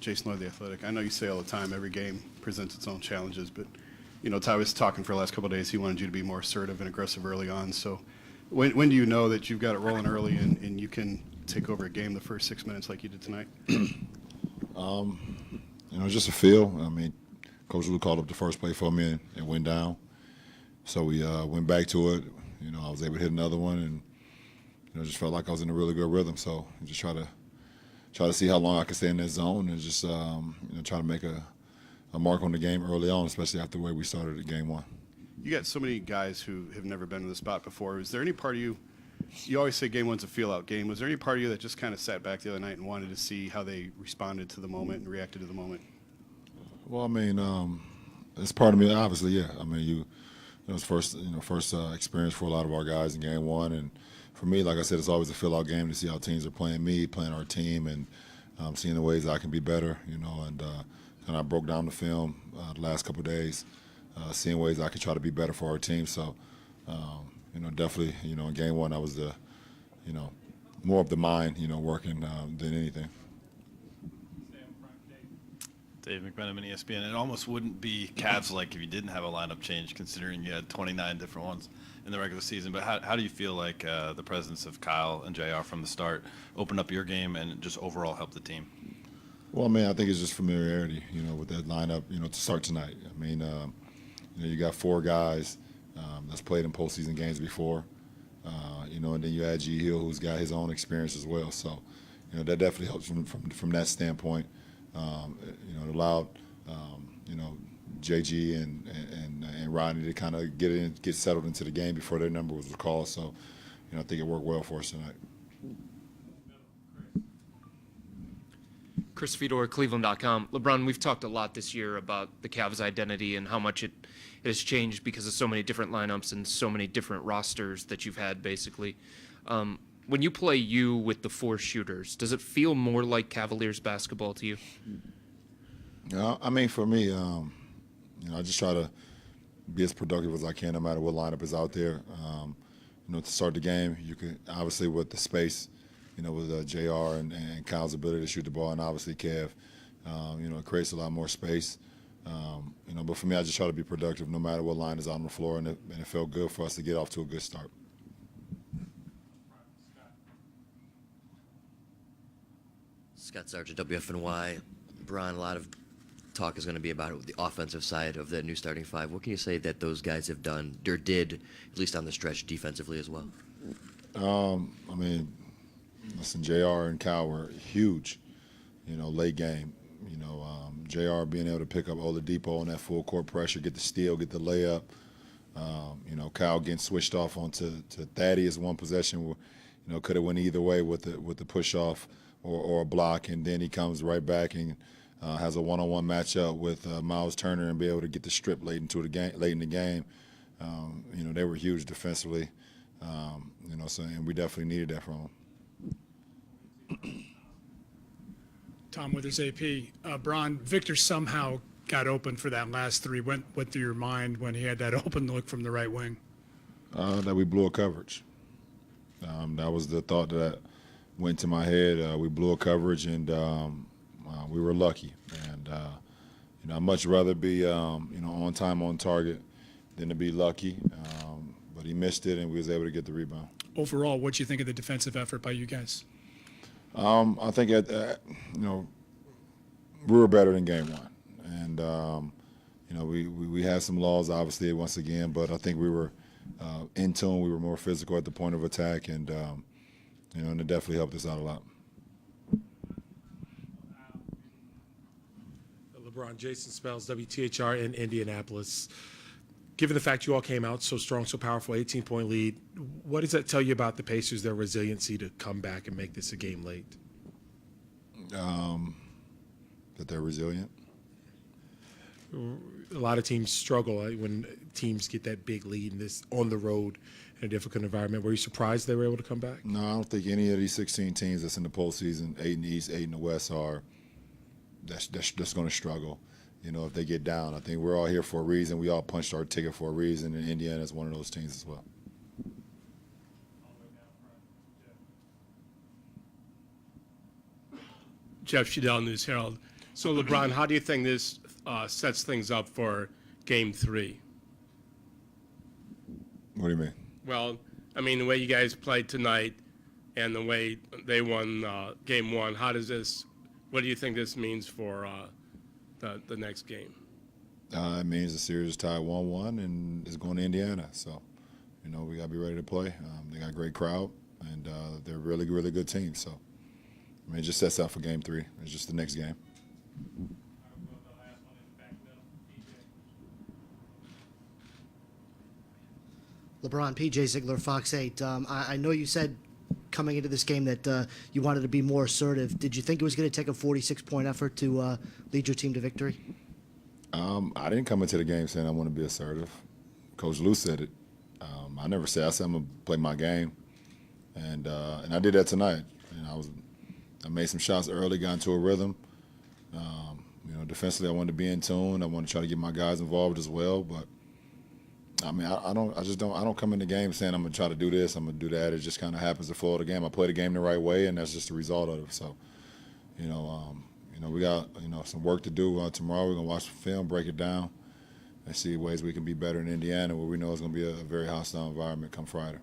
Jason Lloyd, The Athletic. I know you say all the time every game presents its own challenges, but, Ty was talking for the last couple of days. He wanted you to be more assertive and aggressive early on. So when do you know that you've got it rolling early and you can take over a game the first 6 minutes like you did tonight? Just a feel. I mean, Coach Lou called up the first play for me and went down. So we went back to it. I was able to hit another one and, just felt like I was in a really good rhythm. So just try to see how long I can stay in that zone and just, try to make a mark on the game early on, especially after the way we started at game one. You got so many guys who have never been to the spot before. Is there any part of you always say game one's a feel-out game. Was there any part of you that just kind of sat back the other night and wanted to see how they responded to the moment and reacted to the moment? Well, I mean, it's part of me, obviously, yeah. I mean, it's first experience for a lot of our guys in game one. And for me, like I said, it's always a fill-out game to see how teams are playing me, playing our team, and seeing the ways I can be better, and I broke down the film the last couple of days, seeing ways I could try to be better for our team. So, definitely, in game one, I was the, more of the mind, working than anything. Dave McMenamin, ESPN. It almost wouldn't be Cavs-like if you didn't have a lineup change, considering you had 29 different ones in the regular season. But how do you feel like the presence of Kyle and JR from the start opened up your game and just overall helped the team? Well, I mean, I think it's just familiarity, with that lineup, to start tonight. I mean, you got four guys that's played in postseason games before, and then you add G. Hill, who's got his own experience as well. So, that definitely helps from that standpoint. It allowed, JG and Rodney to kind of get settled into the game before their number was called. So, I think it worked well for us tonight. Chris Fedor, Cleveland.com. LeBron, we've talked a lot this year about the Cavs' identity and how much it has changed because of so many different lineups and so many different rosters that you've had, basically. When you play you with the four shooters, does it feel more like Cavaliers basketball to you? I mean, for me, I just try to be as productive as I can no matter what lineup is out there. To start the game, you can obviously with the space, with JR and Kyle's ability to shoot the ball, and obviously Kev, it creates a lot more space. But for me, I just try to be productive no matter what line is on the floor, and it felt good for us to get off to a good start. Scott Sargent, WFNY. Brian, a lot of talk is going to be about the offensive side of the new starting five. What can you say that those guys have done, or did, at least on the stretch, defensively as well? I mean, listen, JR and Kyle were huge, late game. JR being able to pick up Oladipo on that full court pressure, get the steal, get the layup. Kyle getting switched off onto Thaddeus one possession where, could have went either way with the push off or a block, and then he comes right back and has a one-on-one matchup with Miles Turner and be able to get the strip late in the game. They were huge defensively, and we definitely needed that from them. Tom Withers, AP. Bron, Victor somehow got open for that last three. Went through your mind when he had that open look from the right wing? That we blew a coverage. That was the thought that went to my head. We blew a coverage, and we were lucky. And I'd much rather be on time, on target, than to be lucky. But he missed it, and we was able to get the rebound. Overall, what do you think of the defensive effort by you guys? I think we were better than game one, and we had some laws obviously once again, but I think we were in tune. We were more physical at the point of attack, and and it definitely helped us out a lot. LeBron, Jason Spells, WTHR in Indianapolis. Given the fact you all came out so strong, so powerful, 18-point lead, what does that tell you about the Pacers, their resiliency to come back and make this a game late? That they're resilient. A lot of teams struggle when teams get that big lead on the road in a difficult environment. Were you surprised they were able to come back? No, I don't think any of these 16 teams that's in the postseason, 8 in the East, 8 in the West, that's going to struggle. If they get down. I think we're all here for a reason. We all punched our ticket for a reason, and Indiana is one of those teams as well. Jeff Shadell, News Herald. So, LeBron, how do you think this sets things up for Game 3? What do you mean? Well, I mean, the way you guys played tonight and the way they won Game 1, what do you think this means for the next game? It means the series is tied 1-1 and it's going to Indiana. So, we got to be ready to play. They got a great crowd, and they're a really, really good team. So, it just sets up for Game 3. It's just the next game. LeBron, PJ Ziegler, Fox 8. I know you said coming into this game that you wanted to be more assertive. Did you think it was going to take a 46-point effort to lead your team to victory? I didn't come into the game saying I want to be assertive. Coach Lou said it. I never said. I said I'm gonna play my game, and I did that tonight. I made some shots early, got into a rhythm. Defensively, I wanted to be in tune. I wanted to try to get my guys involved as well. But I mean, I don't come in the game saying I'm gonna try to do this, I'm gonna do that. It just kind of happens to flow of the game. I play the game the right way, and that's just the result of it. So, we got some work to do tomorrow. We're gonna watch the film, break it down, and see ways we can be better in Indiana, where we know it's gonna be a very hostile environment come Friday.